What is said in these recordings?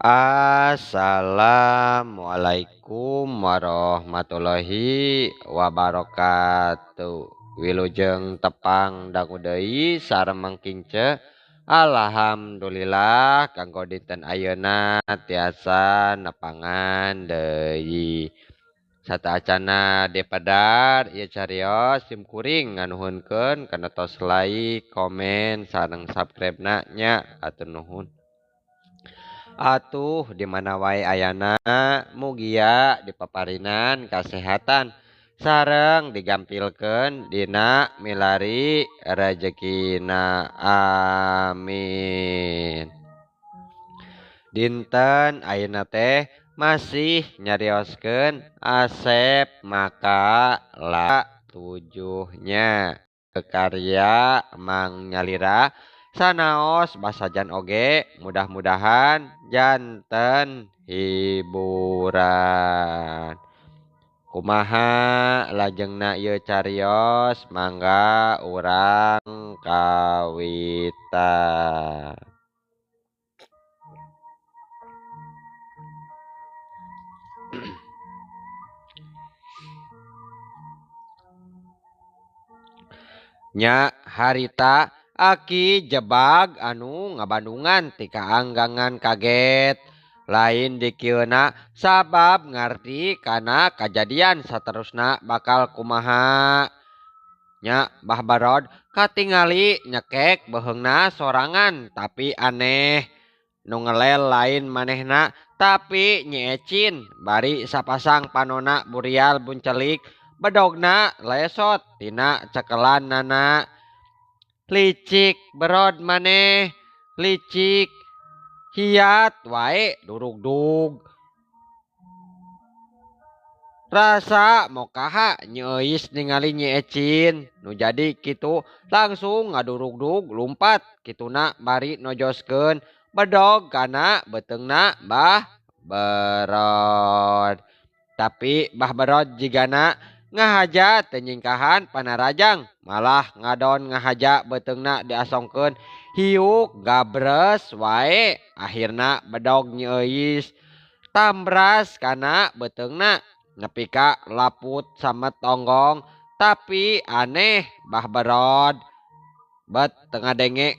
Assalamualaikum warahmatullahi wabarakatuh. Wilujeng tepang dangu deui sareng mangkince. Alhamdulillah kanggo dinten ayeuna tiasa nepangan deui. Sataacana depadar ieu carios sim kuring nganuhunkeun kana tos like, komen sareng subscribe-na nya atur nuhun. Atuh di mana wae ayana mugia dipaparinan kasehatan sareng digampilkeun dina milari rezekina amin. Dinten ayeuna teh masih nyarioskeun Asep Makala 7-nya karya Mang Nyalira sanaos basajan oge mudah-mudahan janten hiburan. Kumaha lajengna ieu carios mangga urang kawita. Nya harita aki jebag anu ngabandungan ti kaanggangan kaget lain dikieuna sabab ngarti kana kajadian saterusna bakal kumaha. Nya Mbah Barod katingali nyekek beheungna sorangan tapi aneh nu ngelel lain manehna tapi nyeecin bari sapasang panona burial buncelik bedogna lesot tina cekelanana. Licik berod maneh licik hiat wae durugdug rasa mokaha nyeis ningali nyeecin nu jadi kitu langsung ngadurugdug lumpat kituna bari nojoskeun bedog kana beteungna Mbah Berod. Tapi Mbah Berod jigana ngahaja teu nyingkahan panarajang malah ngadon ngahaja beteungna diasongkeun hiuk gabres wae akhirna bedog nyeis tambras kana beteungna nepi ka laput samet tonggong tapi aneh Mbah Berod bet teu ngadenge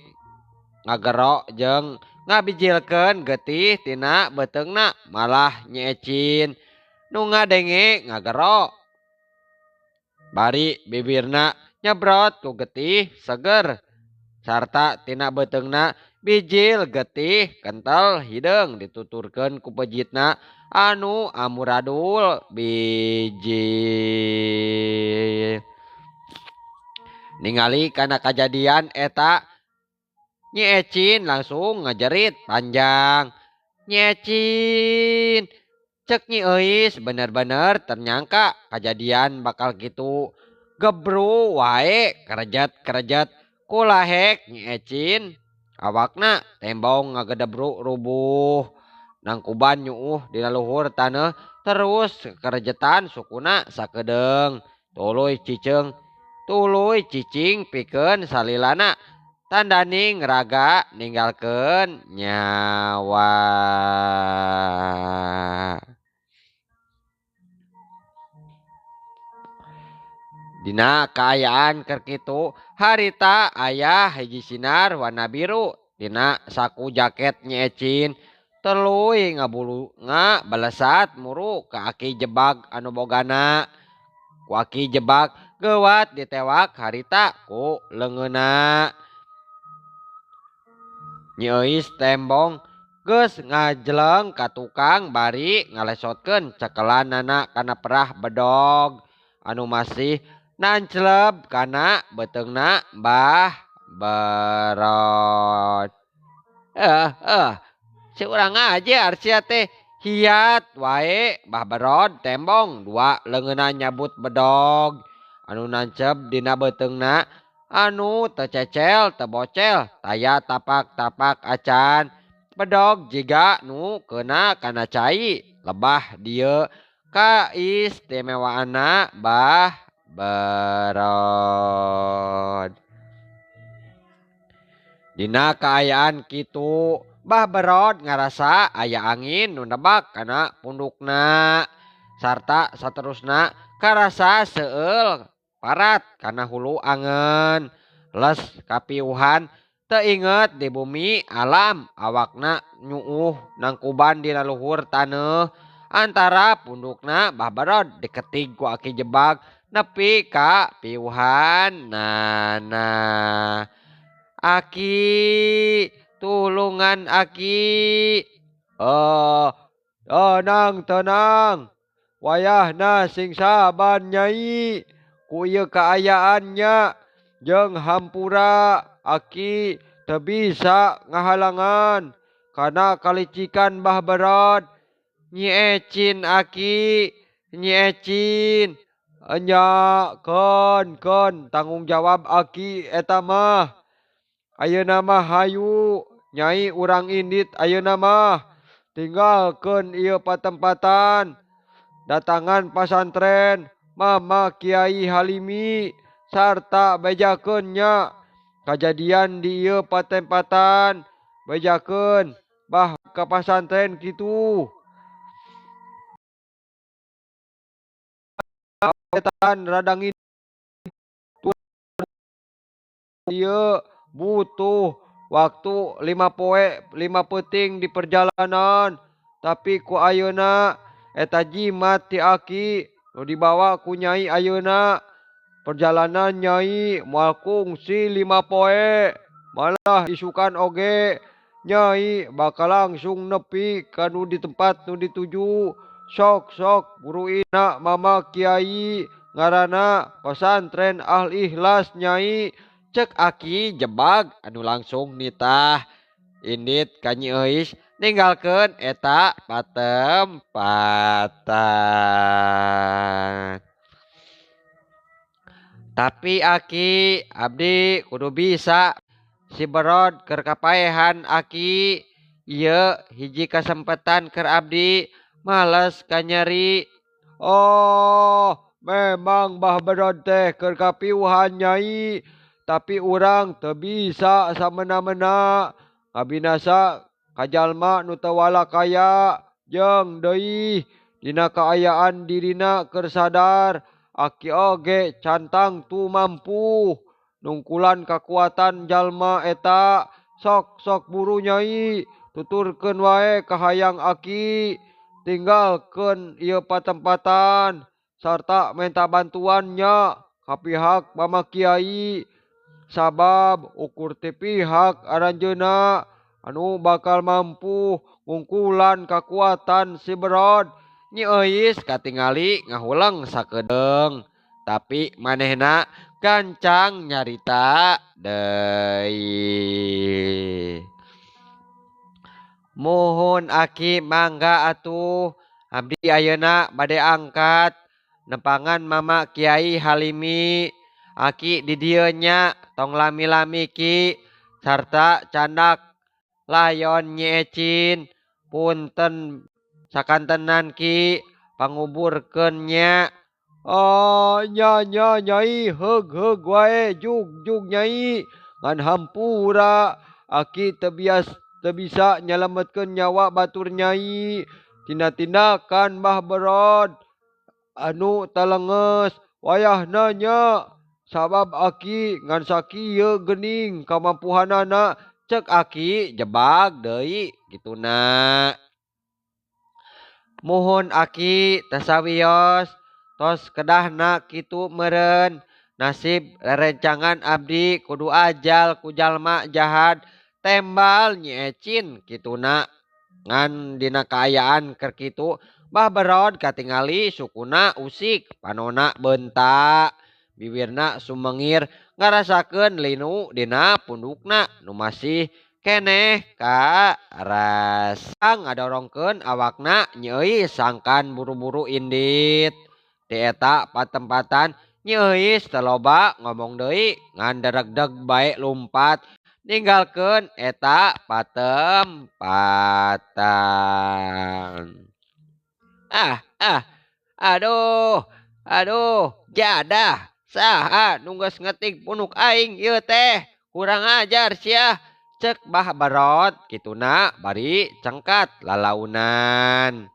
ngagero jeung ngabijilkeun getih tina beteungna malah nyeecin nu ngadenge ngagero bari bibirna nyebrot ku getih seger sarta tina beteungna bijil getih kentel hideung dituturkeun ku pejitna anu amuradul bijil. Ningali kana kajadian eta nyeecin langsung ngajerit panjang. Nyeecin cek Nyi Euis bener-bener ternyangka kajadian bakal gitu gebru wae kerejet kulahek nyeecin awakna tembong ngagedebru rubuh nangkuban nyuuh dina luhur taneuh terus kerejetan sukuna sakedeung tuluy cicing pikeun salilana tandaning raga ninggalkeun nyawa. Dina kaayaan keur kitu harita aya hiji sinar warna biru dina saku jaket nyeecin tuluy ngabalesat muru ka aki jebag anu bogana. Ku aki jebag geuwat ditewak harita ku leungeunna. Nyi Euis tembong geus ngajleng ka tukang bari ngalesotkeun cekelanana kana perah bedog anu masih nancleb kana beteungna Mbah Berod. Si urang aja arsia teh hiat wae Mbah Berod tembong dua leungeunna nyabut bedog anu nancep dina beteungna anu teu cecel teu bocel taya tapak-tapak acan bedog jiga nu keuna kana cai lebah dieu kaistimewaanna Mbah Berod. Dina kaayaan kitu Bah berod ngarasa aya angin nu nebak kana pundukna sarta saterusna karasa seueul parat kana hulu angen les kapiuhan teu inget di bumi alam awakna nyuuh nangkuban dina luhur taneuh antara pundukna bah berod diketig ku aki jebag nepi ka piuhan nana aki tulungan aki. Oh, tenang, tenang. Wayahna sing saban nyai. Ku ieu kaayaannya jeung hampura aki teu bisa ngahalangan kana kalicikan bah berod. Nyi Ecin aki, Nyi Ecin. Enya keun tanggung jawab aki eta mah. Ayeuna mah hayu nyai urang indit ayeuna mah tinggalkeun ieu patempatan datangan pasantren Mama Kiai Halimi sarta bejakeun nya kajadian di ieu patempatan bejakeun bah ka pasantren kitu etan radang ieu butuh waktu 5 peuting di perjalanan tapi ku ayeuna eta jimat ti aki nu dibawa ku nyai ayeuna perjalanan nyai moal kungsi 5 poe malah isukan oge nyai bakal langsung nepi ka nu di tempat nu dituju sok buru ina Mama Kiai ngaranna pesantren Al Ikhlas nyai cek aki jebag anu langsung nitah indit ka Nyi Euis ninggalkeun eta patempatan. Tapi aki abdi kudu bisa si berod keur kapaehan aki ieu hiji kasempatan keur abdi males kanyeri. Oh, memang bah berod teh keur kapiuhan nyai tapi urang teu bisa samena-mena ngabinasa kajalma nu teu walakaya jeung deui dina kaayaan dirina keur sadar aki oge cantang tu mampu nungkulan kakuatan jalma eta sok buru nyai tuturkeun wae ka hayang aki tinggalkeun ieu patempatan sarta minta bantuan nya ka pihak Mama Kiai sabab ukur ti pihak aranjeuna anu bakal mampu ngungkulan kakuatan si berod. Nyi Euis katingali ngahuleng sakedeung tapi manehna gancang nyarita deui. Muhun aki mangga atuh abdi ayeuna bade angkat nempangan Mama Kiai Halimi aki di dieu nya tong lami-lami ki sarta candak layon Nyi Ecin punten sakantenan ki panguburkeun nya. Oh nya nyai heug wae jug nyai ngan hampura aki teu bisa nyalametkeun nyawa batur nyai tina tindakan bah berod anu talenges wayahna nya sabab aki ngan sakieu geuning kamampuhanana cek aki jebag deui kituna. Muhun aki tasawios tos kedahna kitu meureun nasib rerencangan abdi kudu ajal ku jalma jahat tembal Nyi Ecin kituna ngan dina kaayaan keur kitu bah berod katingali sukuna usik panonna beunta bibirna sumengir ngarasakeun linu dina pundukna nu masih keneh ka rasang ngadorongkeun awakna Nyi Euis sangkan buru-buru indit ti eta patempatan. Nyi Euis teu loba ngomong deui ngan deregdeg bae lumpat ninggalkeun eta patempatan. Aduh jadah saha nu geus ngetik punuk aing ieu teh kurang ajar sia cek bah barot kituna bari cengkat lalaunan.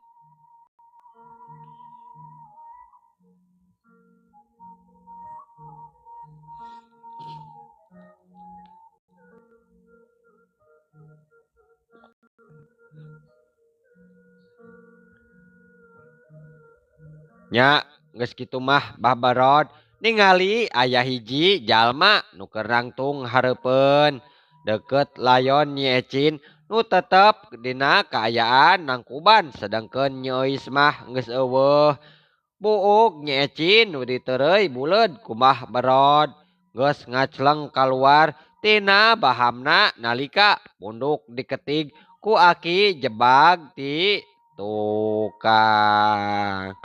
Nya geus kitu mah bah barot ningali aya hiji jalma nu keur nangtung hareupeun deket layon Nyi Ecin nu tetep dina kaayaan nangkuban sedengkeun Nyi Euis mah geus eueuh. Buuk Nyi Ecin nu diteureuy buleud ku Mbah Barod geus ngacleng kaluar tina bahamna nalika punduk diketig ku aki jebag ti tukang.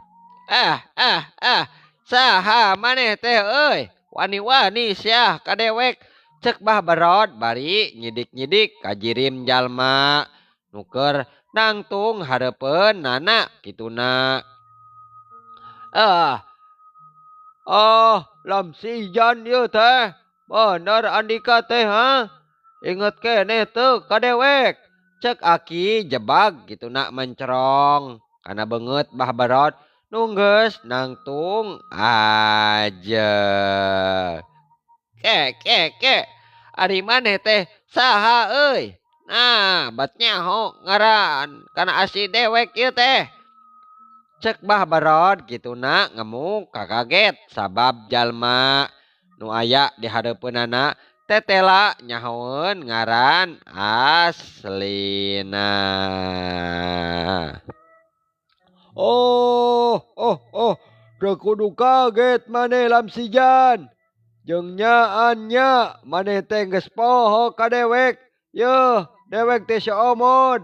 Saha maneh teh euy? Wani-wani sia kadewek cek Mbah Barod bari nyidik-nyidik kajirim jalma nu keur nangtung hareupeunana kituna. Oh, lamsijan ieu teh. Bener Andika teh ha? Inget keneh teu kadewek. Cek aki jebag kituna mencerong. Kana beungeut Mbah Barod nu geus nangtung aja. Ke. Ari maneh teh saha euy? Nah, bat nyaho ngaran kana asli dewek ieu teh. Cek Mbah Barod kituna ngemu kakaget sabab jalma nu aya di hareupeunana tetela nyahoeun ngaran aslina. Oh, teu kudu kaget maneh lamsijan. Jeung nyaannya maneh teh geus poho ka dewek. Yeuh, dewek teh saomod.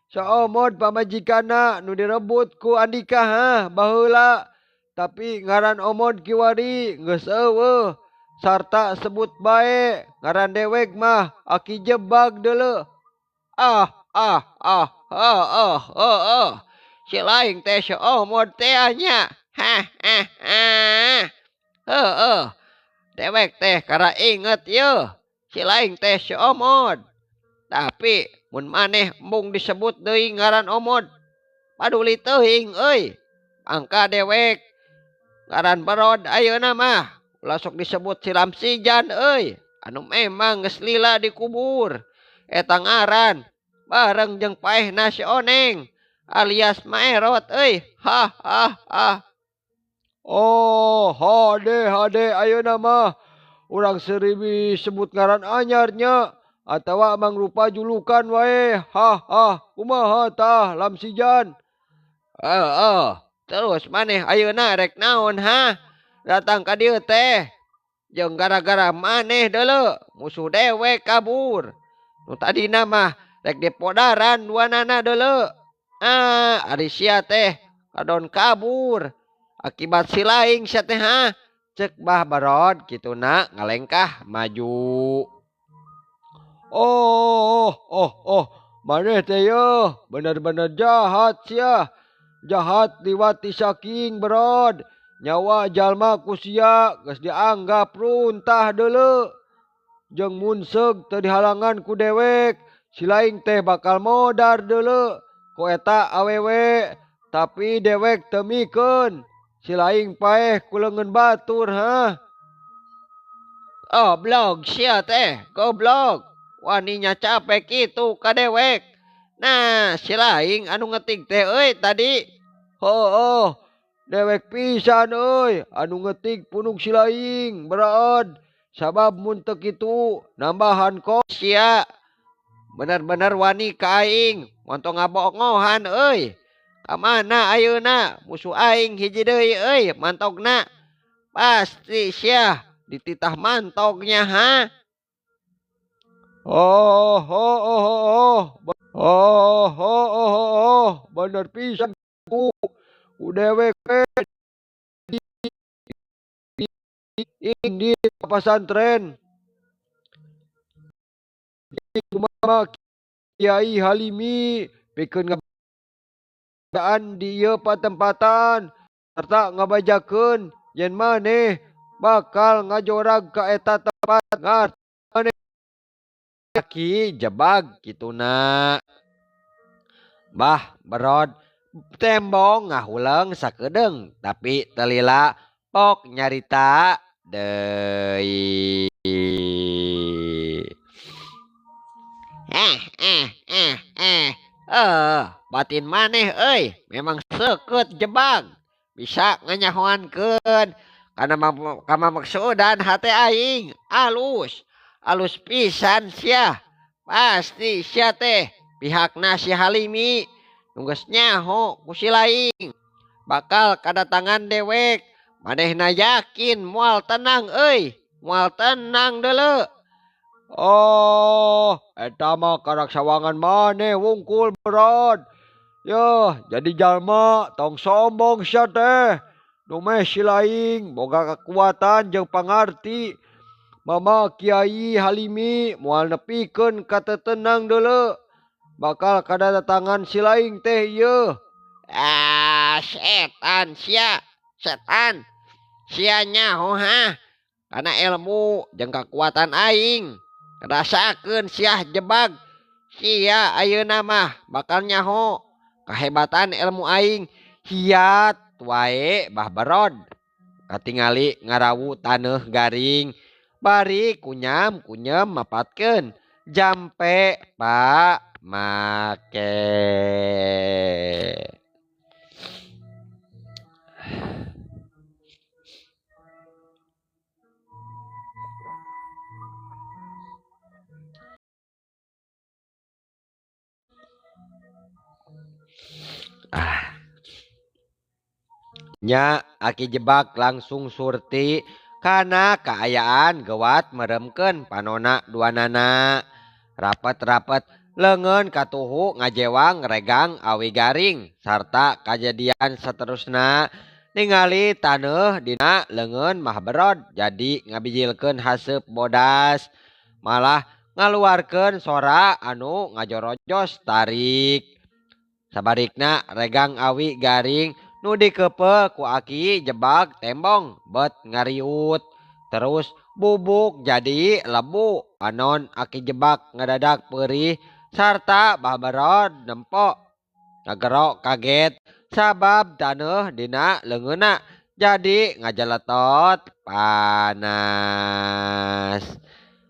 Saomod pamajikanna nu direbut ku Andika ha baheula. Tapi ngaran omod kiwari geus eueuh. Sarta sebut bae ngaran dewek mah aki jebag deuleu. Ah. Si laing teh saomod teh nya. Heueuh. Dewek teh kara inget yeuh. Si laing teh saomod. Tapi mun maneh embung disebut deui ngaran omod paduli teuing euy. Angka dewek ngaran Barod ayeuna mah ulah sok disebut si lamsijan euy. Anu memang geus lila dikubur. Eta ngaran bareng jeung paehna si Oneng alias Maerot euy. Oh, hade ayeuna mah urang seribi sebut ngaran anyarnya atawa mangrupa julukan wae. Kumaha tah lamsijan? Terus maneh ayeuna rek naon ha? Datang ka dieu teh jeung gara-gara maneh deuleu musuh dewek kabur. Nu tadina mah rek dipodaran duanana deuleu. Ari sia teh kadon kabur. Akibat si laing sia teh ha? Cek Mbah Barod kituna ngalengkah maju. Oh, maneh teh yeuh bener-bener jahat sia. Jahat liwat saking Barod. Nyawa jalma ku sia geus dianggap runtah deuleu. Jeung munseug teu dihalangan ku dewek, si laing teh bakal modar deuleu ku eta awewe. Tapi dewek teu mikeun. Si laing paeh ku leungeun batur ha. Blog sia teh, goblok. Wani nyacape kitu ka dewek. Nah, si laing anu ngetig teh euy tadi. Dewek pisan euy anu ngetig punuk si laing Barod. Sabab mun teu kitu nambahan kos sia. Bener-bener wani ka aing, montong ngabongohan euy. Kamana ayeuna musuh aing hiji deui euy mantogna. Pasti sia dititah mantognya ha. Bener pisan ku dewek di pesantren. Kumaha Kiai Halimi pikeun ngabagaan di ieu patempatan serta ngabajakeun yen maneh bakal ngajorag ka eta tempat ngarti maneh Aki jebag kituna. Bah berod tembong ngahuleng sakedeung tapi telila pok nyarita deui. Batin maneh euy, memang seukeut jebag. Bisa nganyahoankeun kana maksudan hate aing alus. Alus pisan sia. Pasti sia teh pihakna si Halimi nunggus nyaho ku si laing bakal kadatangan dewek. Manehna yakin moal tenang euy, moal tenang deuleu. Oh, eta mah karak sawangan maneh wungkul berod. Yoh, jadi jalma tong sombong sia teh. Nu meh si laing boga kekuatan jeung pangarti. Mama Kiai Halimi moal nepikeun katetenang deuleu. Bakal kadatangan si laing teh ieu. Setan sia, setan. Sia nyaho ha. Kana ilmu jeung kekuatan aing. Rasakeun sia jebag. Sia ayeuna mah bakal nyaho. Kahebatan ilmu aing hiat wae bah berod. Katingali ngarawu taneuh garing. Bari kunyam mapatkeun jampe pak make. Nya aki jebak langsung surti karena keayaan gewat meremkeun panona duanana. Rapet-rapet leungeun katuhu ngajewang regang awi garing sarta kajadian saterusna ningali taneuh dina leungeun mah berod jadi ngabijilkeun haseup bodas malah ngaluarkeun sora anu ngajorojos tarik. Sabarikna regang awi garing nu dikeupeu ku aki jebag tembong bet ngariut terus bubuk jadi lebu. Anon aki jebak ngadadak peurih sarta baberod nempo ngagero kaget sabab taneuh dina leungeunna jadi ngajaletot panas.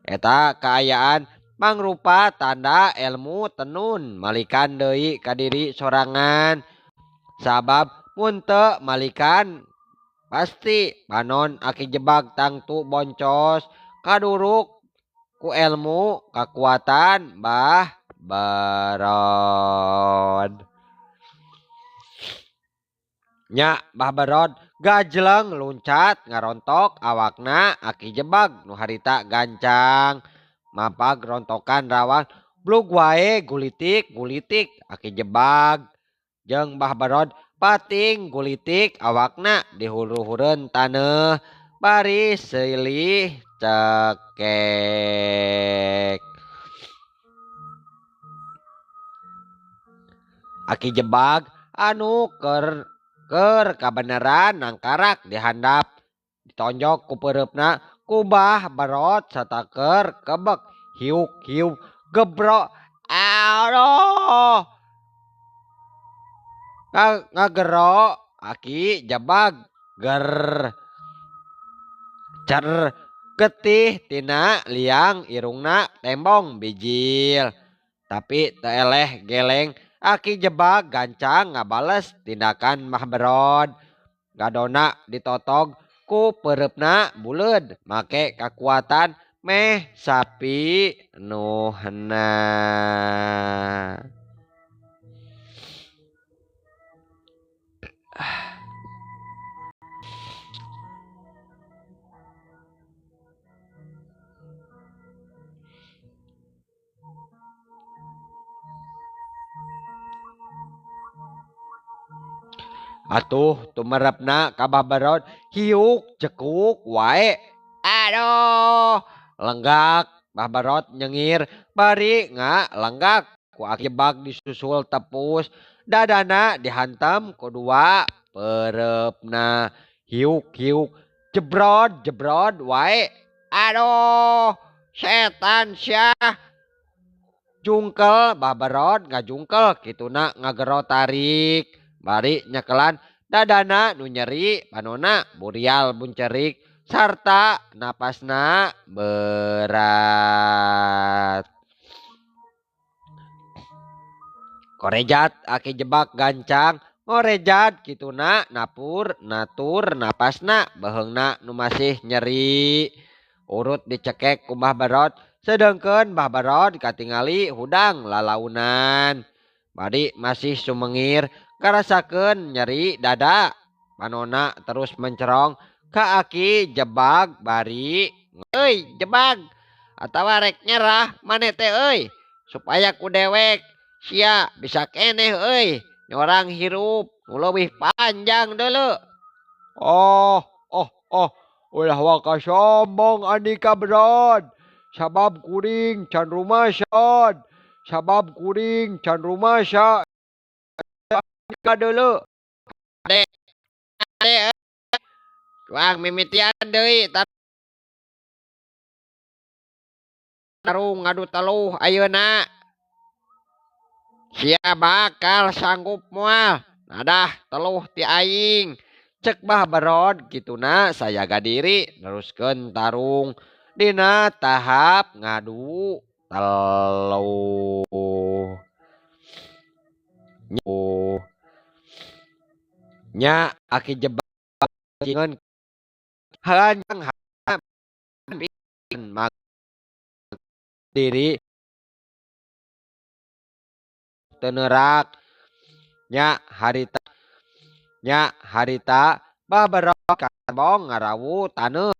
Eta kaayaan mangrupa tanda ilmu tenun malikan deui ka diri sorangan. Sabab mun teu malikan pasti panon aki jebag tangtu boncos kaduruk ku ilmu kekuatan bah berod. Nya bah berod gajleng luncat ngarontok awakna aki jebag nu harita gancang mapag rontokan rawan blug wae gulitik aki jebag jeung bah berod pating gulitik awakna dihuru-hureun taneuh bari seulih cekek. Aki jebag anu keur kabeneran nangkarak dihandap ditonjok ku peureupna ku bah berod satakeur kebek hiuk gebro. Aduh ngagero aki jebag ger cer getih tina liang irungna tembong bijil tapi teu eleh geleng aki jebag gancang ngabales tindakan mah berod. Gadona ditotog ku peureupna buleud make kakuatan meh sapi nu heuna. Atuh tumerepna ka bah berod hiuk cekuk wae. Aduh lenggak bah berod nyengir bari ngalenggak ku aki jebag disusul tepus dadana dihantam ku dua peureupna hiuk jebrod wae. Aduh setan sia jungkel babarod ngajungkel kituna ngagero tarik bari nyekelan dadana nu nyeri panona burial buncerik sarta napasna berat. Korejat aki jebak gancang ngorejat kituna napur natur napasna beheungna nu masih nyeri urut dicekek ku Mbah Barod sedengkeun Mbah Barod katingali hudang lalaunan bari masih sumengir karasakeun nyeri dada panona terus mencerong ka aki jebag bari euy jebag atawa rek nyerah maneh teh euy supaya ku dewek sia bisa keneh euy nyorang hirup nu leuwih panjang deuleu. Oh, oh, oh, ulah waka sombong Andika Brod. Sabab kuring can rumasan. Sabab kuring can rumasa ka deuleu. Ade, ade, wang mimitian deui tarung ngadu teluh ayeuna. Sia bakal sanggup moal nadah teluh ti aing cek Mbah Barod gituna sayaga diri neruskeun tarung dina tahap ngadu teluh nya aki jebak jingeun halanjang mak diri tenerak nya harita Mbah Barod kabong ngarawu taneuh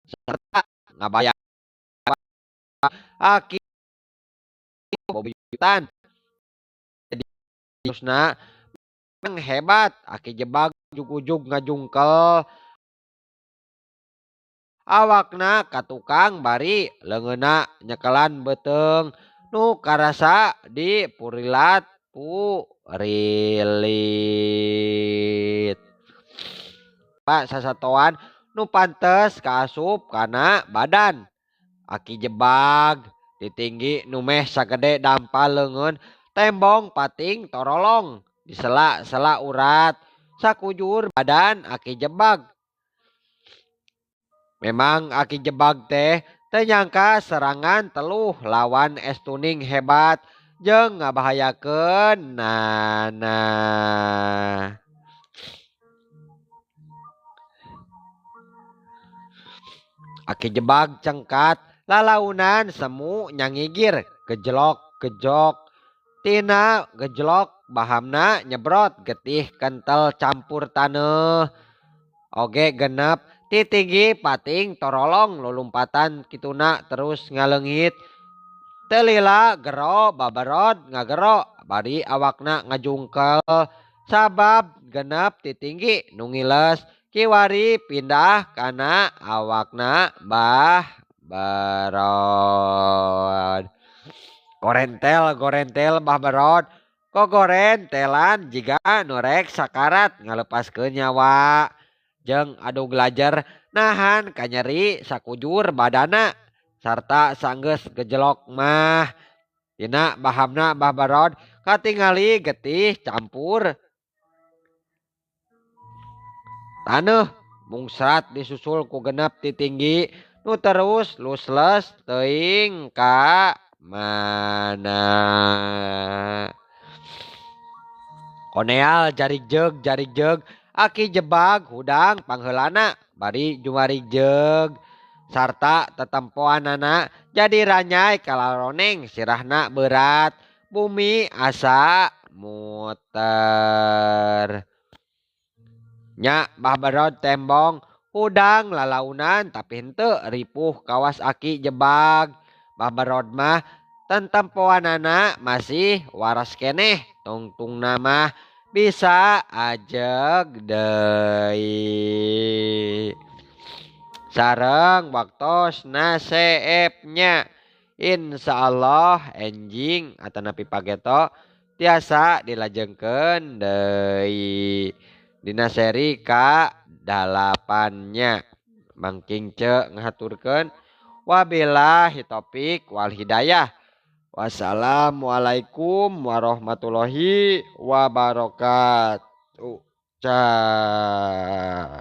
serta ngabayang aki bobuyutan terusna hebat aki jebag ujug-ujug ngajungkel awakna ka tukang bari leungeunna nyekelan beteung nu karasa dipurilat purilit pak sasatoan nu pantes kaasup kana badan aki jebag ditinggi nu meh sagede dampal leungeun tembong pating torolong di sela-sela urat sakujur badan aki jebag. Memang aki jebag teh nyangka serangan teluh lawan estuning hebat jeung ngabahayakeun nana. Aki jebag cengkat lalaunan semu nyangigir gejlok gejok tina gejlok bahamna nyebrot getih kentel campur taneuh oge genep titinggi pating torolong lulumpatan kituna terus ngaleungit telila gero Babarod ngagero bari awakna ngajungkel sabab genep titinggi nu ngiles kiwari pindah kana awakna Mbah Barod. Gorentel Mbah Barod kogorentelan jiga nu rek sakarat ngalepaskeun nyawa jeung adu gelajar nahan kanyeri sakujur badana sarta sanggeus gejlok mah dina bahamna Mbah Barod katingali getih campur taneuh mungsrat disusul ku genep titinggi nu terus lusles teuing ka mana. Koneal jarig jeg aki jebag hudang pangheulana bari jumarig jeg sarta tetempoanana jadi ranyai kalaroneng sirahna berat bumi asa muter. Nya Mbah Barod tembong hudang lalaunan tapi henteu ripuh kawas aki jebag. Mbah Barod mah tentempoanana masih waras keneh tungtungna mah bisa ajeg deui. Sareng waktosna seepnya insyaallah enjing atanapi pageto tiasa dilajengkeun deui dina seri ka 8-nya. mangking ce ngaturkeun. Wabillahi taufik wal hidayah. Wassalamualaikum warahmatullahi wabarakatuh. Cah.